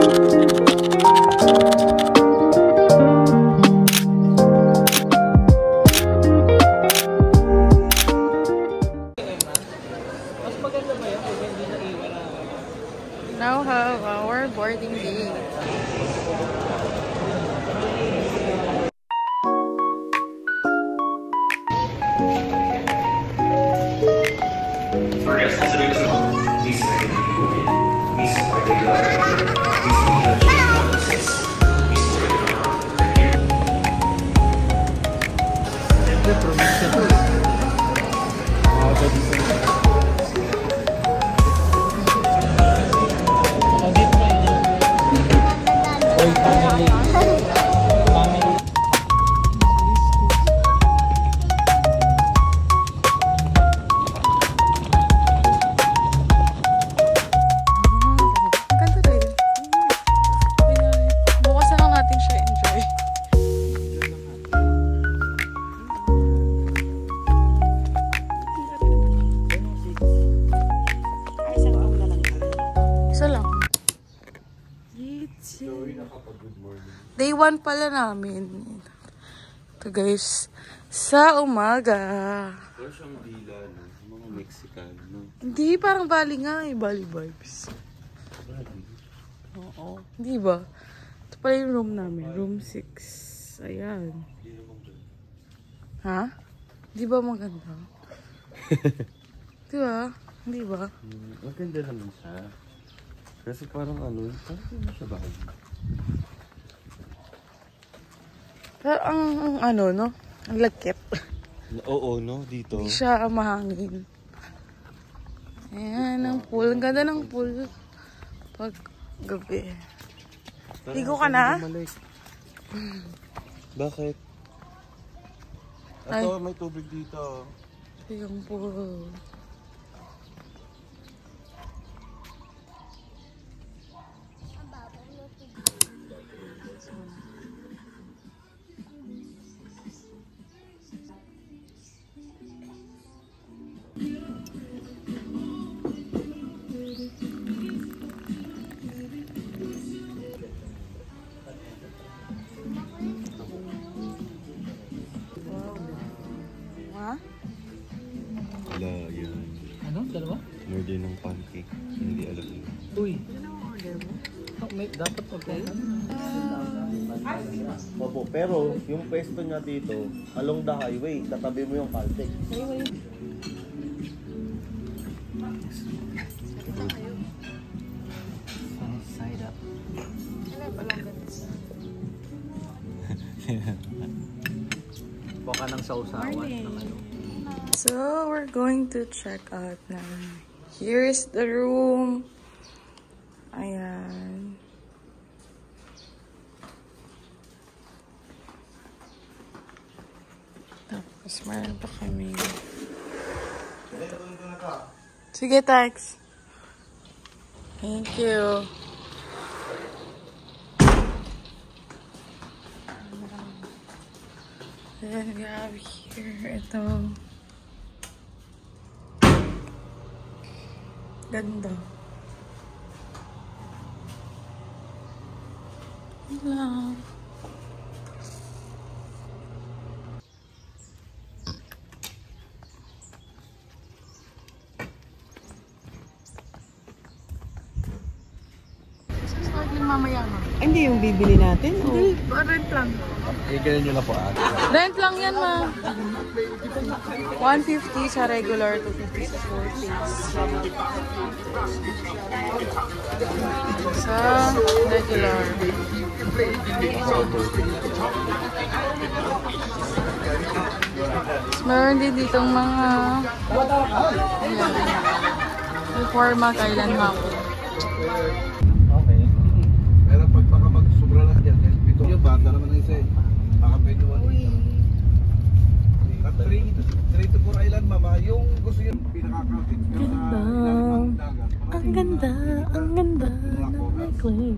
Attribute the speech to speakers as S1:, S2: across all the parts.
S1: Now have our boarding day. Day 1 pala namin. Ito guys, sa umaga.
S2: Pero siyang dila, no? Mga Mexicano.
S1: Hindi, parang Bali nga eh. Bali vibes.
S2: Bali?
S1: Oo. Hindi ba? Ito pala yung room namin. Room 6. Ayan. Ha? Hindi ba maganda? Di ba? Hindi ba?
S2: Maganda naman siya. Kasi parang ano, parang hindi siya Bali.
S1: Pero ang ano, no? Ang lagkit.
S2: Oo, no? Dito.
S1: Hindi siya mahangin. Ayan, ang pool. Ang ganda ng pool. Pag gabi. Ligo ka na?
S2: Bakit? Ito, may tubig dito.
S1: Yung pool.
S2: Wala, yan.
S3: Ano? Dalawa?
S2: Order ng pancake. Hindi alam yun.
S3: Uy. Oh, may, dapat pagkain.
S4: Opo, pero yung pwesto niya dito, along the highway, katabi mo yung Caltex.
S3: Side up. Baka ng sausawan ng ano.
S1: So, we're going to check out now. Here's the room. Ayan. Tapos, meron pa kami. Sige, thanks. Thank you. Then we have here ito. Ganda. Hello. Mamaya ma.
S5: Hindi yung bibili natin.
S1: Hindi, rent lang.
S2: Ganyan nyo na po ate.
S1: Rent lang yan ma. 150 sa regular, 250 sa 4 piece. Sa regular. Meron din ditong mga reforma kailan hapon.
S4: Yung bata naman na isa eh. Baka pwede mo. 3 to 4 island mama. Yung gusto yung pinaka-crowded.
S1: Ganda. Ang ganda. Ang ganda. Ng clay.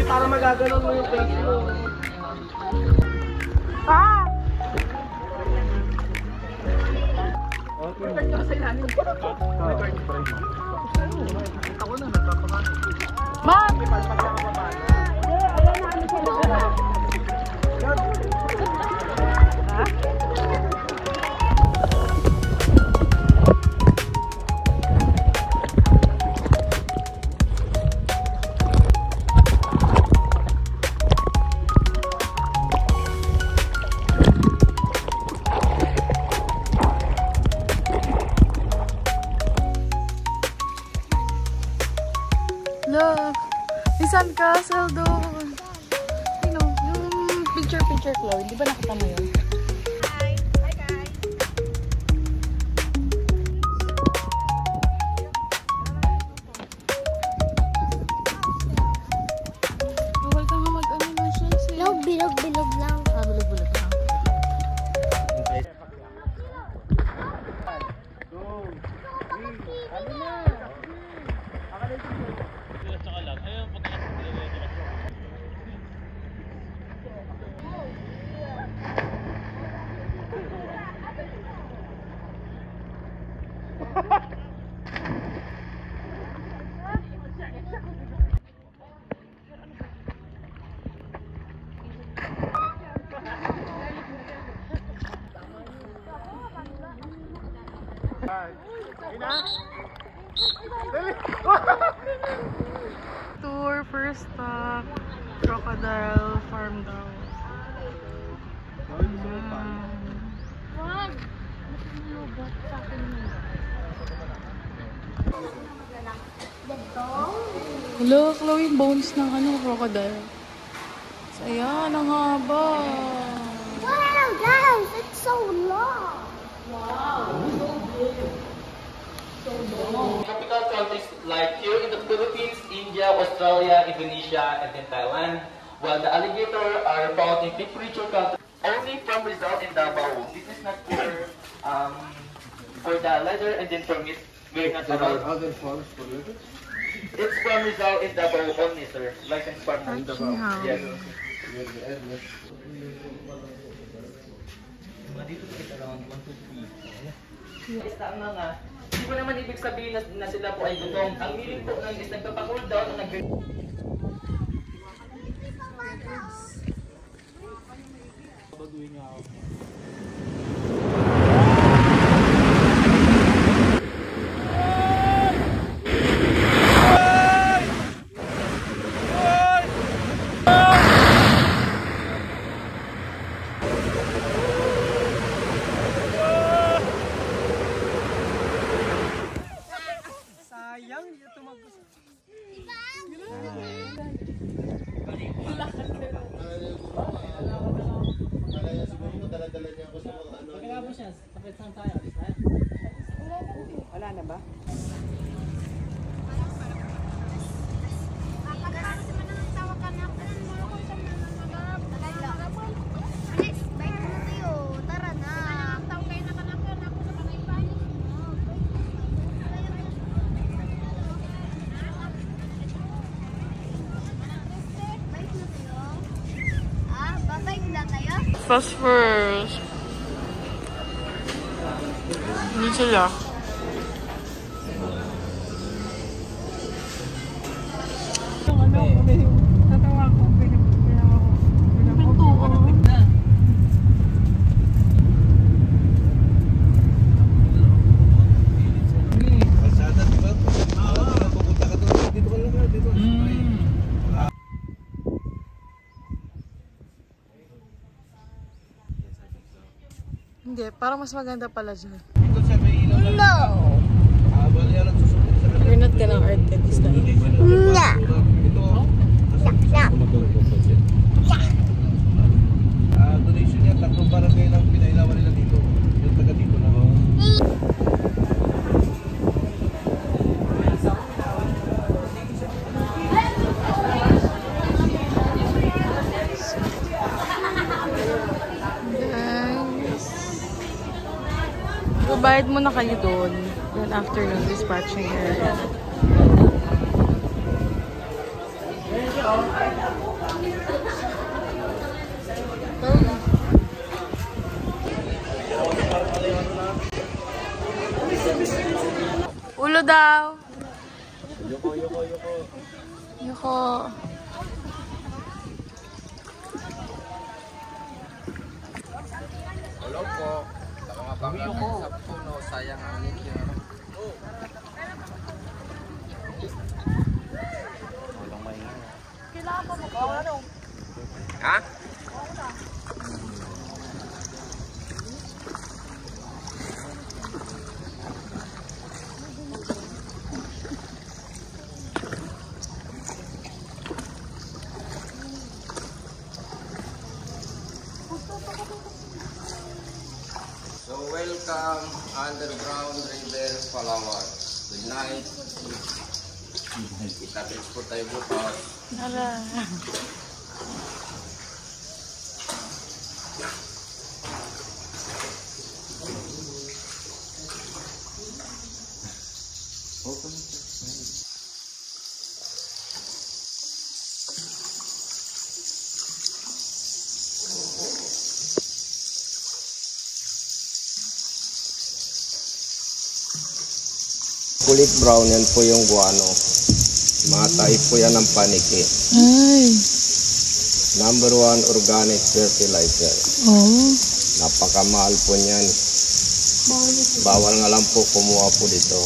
S3: para magaganon mo yung face mo.
S1: Ah!
S3: Record ka sa ilalim. Record. Ako na, nagpapakain.
S1: Ma'am! Look! May sandcastle doon. Ano? Yung picture, Chloe. Di ba nakita mo yun? Bawal ka nga mag-ano na siya.
S5: Bilog lang.
S1: Ah, bilog lang. Tour first stop, Crocodile Farm daw.
S5: Wag!
S1: Hello, Chloe, bones ng crocodile. So, ayan, ang haba.
S5: Wow, guys! It's so long!
S6: Tropical countries like here in the Philippines, India, Australia, Indonesia, and then Thailand, while the alligator are found in temperature countries only from Rizal and Davao. This is not for the leather and then for meat. We're not allowed.
S4: Other farms for leather?
S6: It's from Rizal and Davao only, sir. Licensed farm in Davao. Yes. Dito kita around 1 to 3. Is na nga. Hindi ko naman ibig sabihin na sila po ay gutom. Ang meaning po ng is nagpapacool down na
S3: Wala na ba?
S5: Tara na. Babay na tayo?
S1: Fast first. Hindi sila. Hindi, parang mas maganda pala dyan.
S5: No!
S1: You're not gonna art it this time.
S5: No!
S4: Donation niya, 3 barangay lang pinailawan nila dito. Yung taga dito na.
S1: Bayad muna kayo doon. Then after ng dispatching area. Yolo daw.
S4: Yoko.
S1: Yoko.
S3: Hello po. Sa mga pangalan sa puno, sayang ang lityo.
S2: Walang maingay.
S3: Ha? So welcome underground river Palawan. Good night. Kita-kits po tayo bukas.
S1: Ara.
S3: Kulit brown yan po yung guano. Mga type po yan ng paniki.
S1: Ay.
S3: Number 1 organic fertilizer.
S1: Oh.
S3: Napakamahal po niyan. Bawal nga lang po kumuha po dito.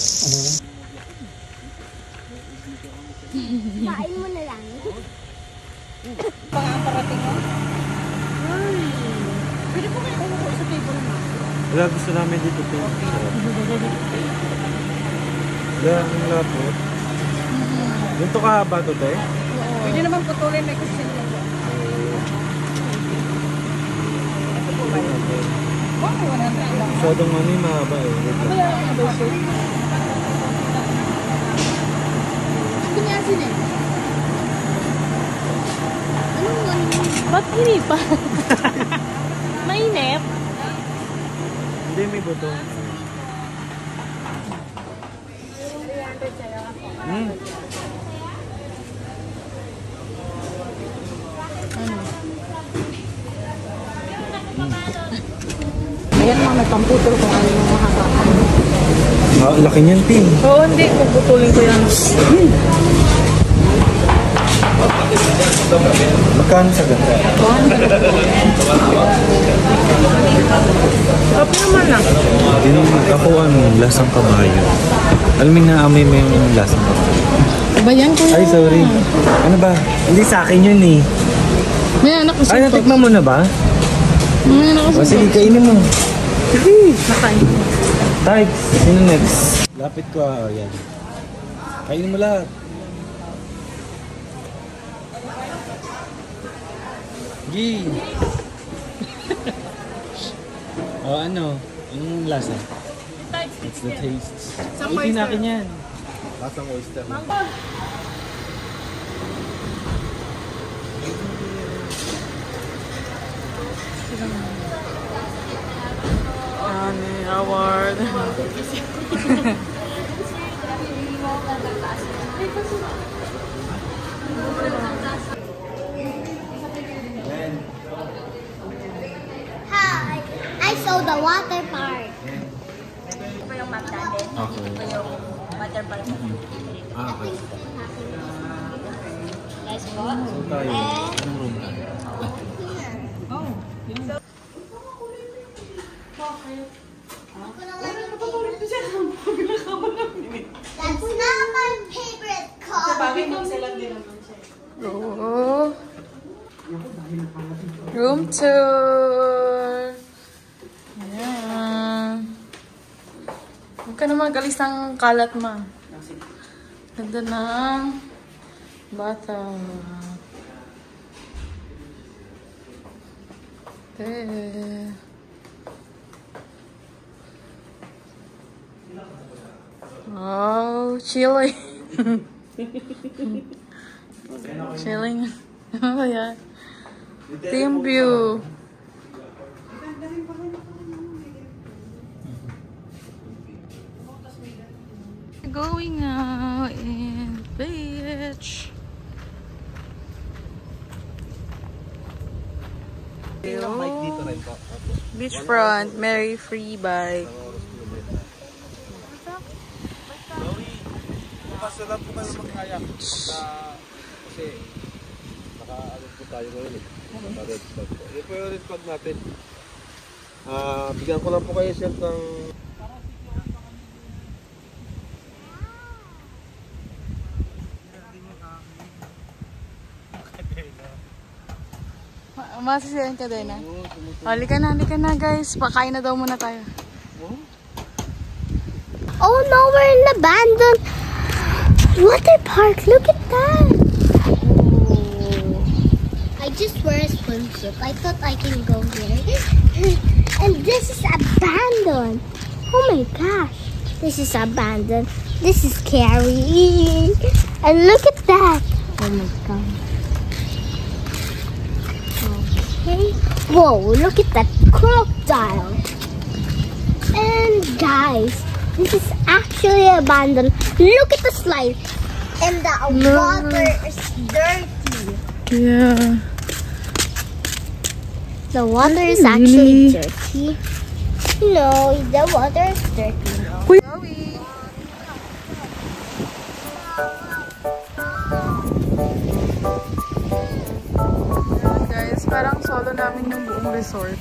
S5: Kain mo na lang.
S2: Wala, gusto namin dito po. Wala, ang lapot. Ganito kahaba to, te?
S1: Pwede naman putulin, may kusin lang.
S2: Masyadong mahaba eh. Wait lang.
S1: Kunyasin eh. Ba't hindi pa? Mainip?
S2: Hindi, may buto.
S1: Ayan mga may pamputol kung ano yung mahaba.
S2: Laki niyan, Tim.
S1: Oo, hindi. Puputulin ko yan.
S2: Magkano sa ganda?
S1: Kapi naman na.
S2: Ako lasang kabayo. Alam mo naamoy mo yung lasang kabayo.
S1: Ba yan ko?
S2: Ay, sorry. Ano ba? Hindi sa akin yun eh.
S1: May anak ko
S2: Ay, natikman mo na ba?
S1: May anak ko
S2: O sige, kainin mo. Sige.
S1: Nakain.
S2: Types. Sino next? Lapit ko. Yan. Kainin mo lahat. Gi. O ano? Anong lasa? It's the taste. Hindi na akin yan.
S4: Lasang oyster.
S1: Ani award.
S5: Hi! I saw the water park. Ito yung map natin.
S2: Okay.
S5: Ito yung water park.
S2: Okay.
S5: Let's go.
S2: Saan tayo? Anong room tayo?
S5: That's not my favorite car.
S1: Oh. Room tour. Ayan. Huwag ka naman galis ng kalat, ma. Ganda ng bata. Oh, chilling. Chilling. Oh, yeah. Team view. Going out in beach. Beachfront, Mary Free Bike.
S2: basta lang po kayo magkayak. Kasi naka-alam po tayo ngayon eh. Naka-red flag po. Ito po yung red flag natin. Bigyan ko lang po kayo sir ng...
S1: Masisiyan ka din, ha? Halika na guys. Pakain na daw muna tayo.
S5: Oh no, we're in the abandoned water park. Look at that. Oh. I just wear a swimsuit. I thought I can go here. And this is abandoned. Oh my gosh. This is abandoned. This is scary. And look at that. Oh my god. Okay. Whoa, look at that crocodile. And guys, this is actually abandoned. Look at the slide. And the water is dirty.
S1: Yeah.
S5: The water is actually dirty. No, the water is dirty now.
S1: Guys, parang solo namin yung buong resort.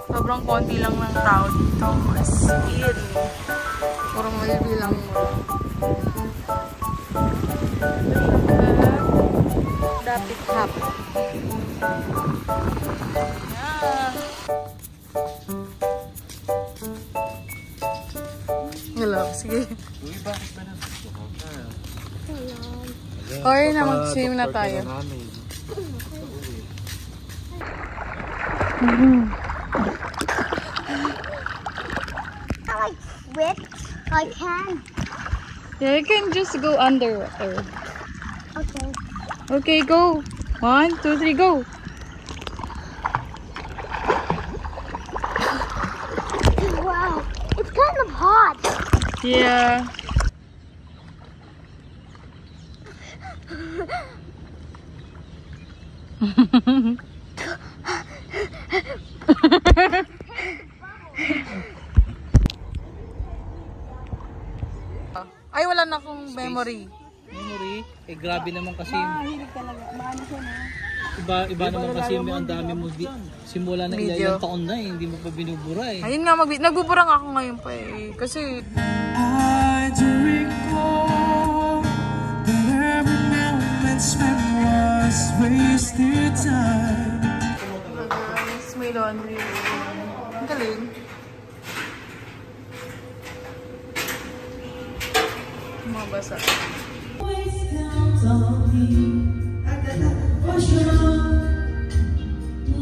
S1: Sobrang konti lang ng tao dito. As in. Puro maybe lang mo. Dapit hap. Hello, sige. Okay na, mag-swim na tayo.
S5: I quit. I can.
S1: Yeah, you can just go underwater.
S5: Okay.
S1: Okay, go. 1, 2, 3, go.
S5: Wow, it's kind of hot.
S1: Yeah. Ay, wala na akong memory.
S7: Memory? Eh, grabe naman kasi. Mahilig talaga. Maano siya na. Iba naman kasi ang dami mo. Simula na ilang taon na eh. Hindi mo pa binubura eh.
S1: Ayun nga, nagbubura nga ako ngayon pa eh. Kasi...
S8: I do recall that every moment spent was wasted time.
S1: Guys, may laundry. Ang galing. Mabasa.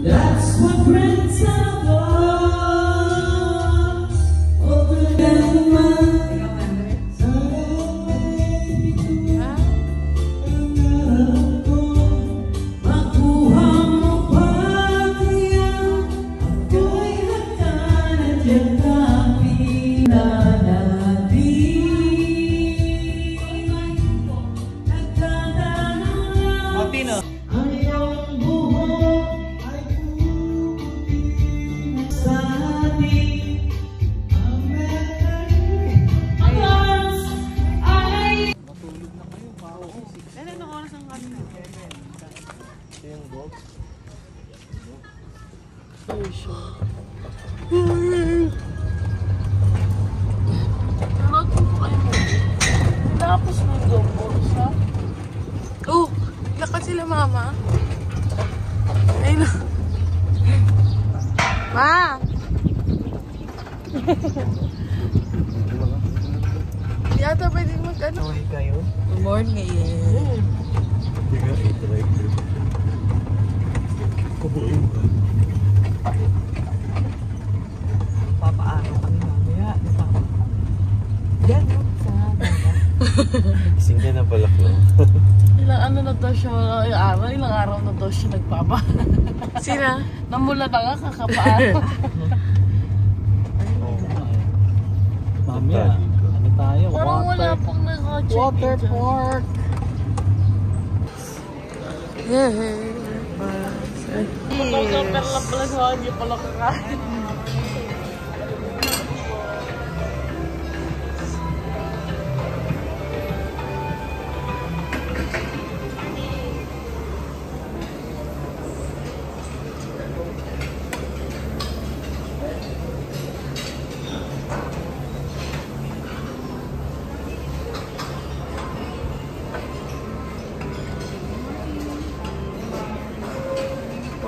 S8: That's what friends are for. Makuha mo pa kaya ako'y nagkanadyan kami na
S7: Martina.
S8: ang buhok ay puputi sa ating ang memory. Ang oras ay
S1: Tapos mo gobos, ha? Oh, lakad sila mama. Ayun na. Ma! Yata pwede mag-ano.
S7: Okay kayo?
S1: Good morning.
S7: Papaano kami mamaya. Yan, sa
S2: Gising ka na pala ko.
S7: ilang ano na to siya, ilang araw na to siya nagpapa.
S1: Sila?
S7: Namula na nga, kakapaano. Mamaya, ano tayo?
S5: Parang wala pong naka-check.
S7: Water park.
S1: Yeah.
S7: Super lang pala sa hindi pala kakain.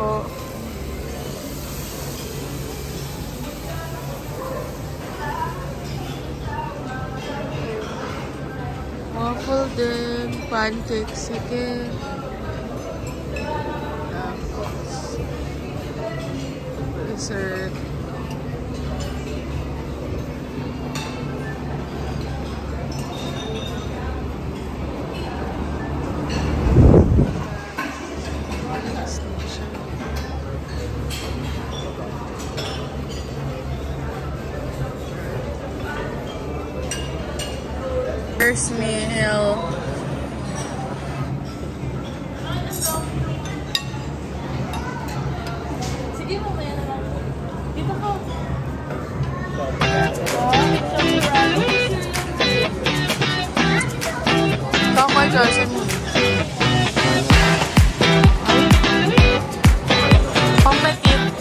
S1: po. Waffle din, pancakes, sige. Tapos, dessert. First meal. Sige mo, may lang. Dito ko. Kakay kasi mo. Pambatit.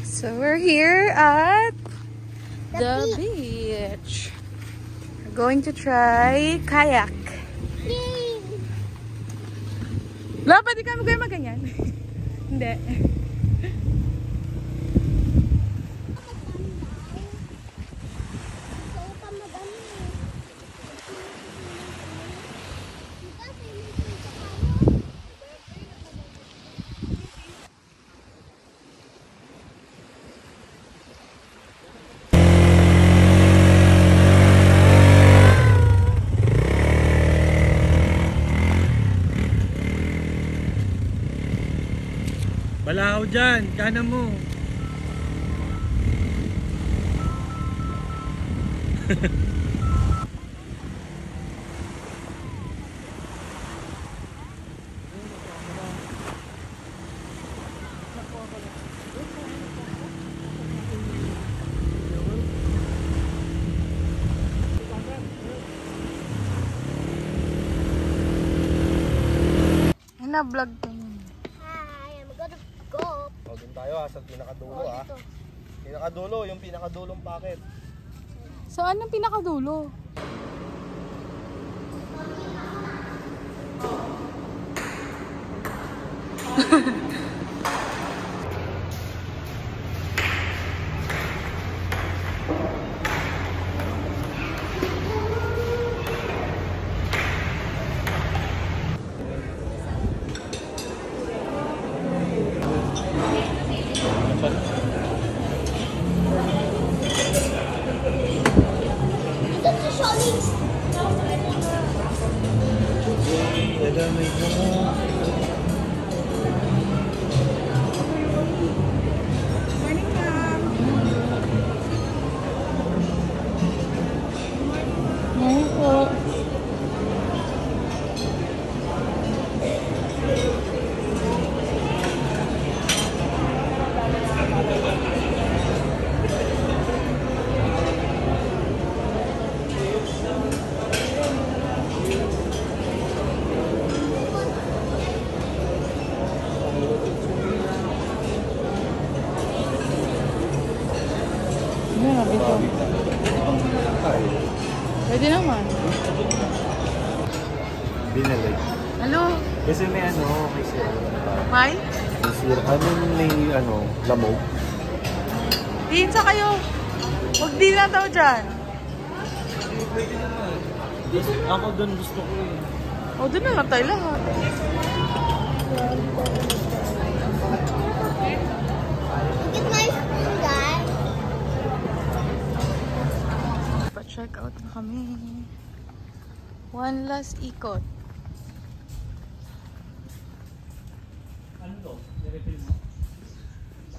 S1: So we're here at the beach. We're going to try kayak.
S5: Yay!
S1: La, pwede ka mag-ganyan? Hindi.
S7: tao dyan. Kana mo.
S1: Na-vlog ko.
S5: Hi, I'm gonna go.
S4: O, dun tayo sa pinakadulo Pinakadulo, yung pinakadulong packet.
S1: Saan ang pinakadulo? Pwede naman.
S4: Binili.
S1: Hello?
S4: Kasi may may sir.
S1: May?
S4: May sir. May lamog.
S1: Pinsa kayo. Huwag din na daw dyan.
S7: Ako doon gusto ko eh.
S1: O, doon na lang tayo lahat.
S5: Get my food, guys.
S1: Pa-check out na kami. One last ikot.
S7: Ano to? I-refill mo?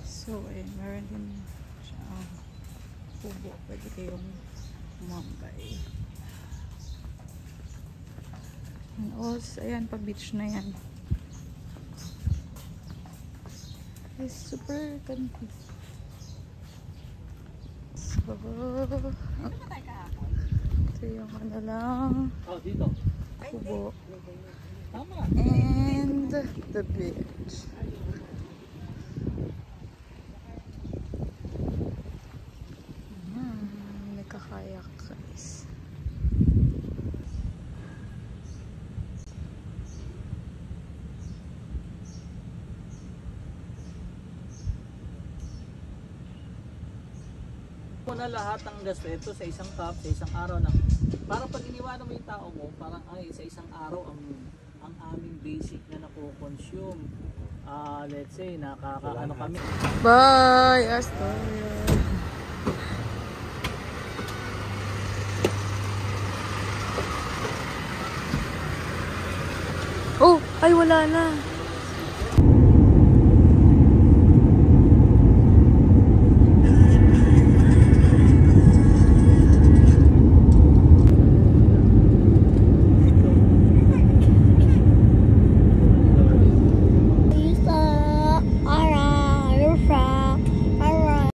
S1: So, meron din siya kubo. Pwede kayong umambay. And also, ayan, pa-beach na yan. It's super comfy. So, ito yung kanilang
S7: Dito.
S1: kubo.
S7: Tama.
S1: And the beach. May kakayak, guys.
S7: Muna lahat ng gasto ito sa isang cup, sa isang araw na parang pag iniwanan mo yung tao mo, parang ay sa isang araw ang aming basic na nako-consume. Let's say nakakaano kami.
S1: Bye, Astoria. Oh, ay wala na.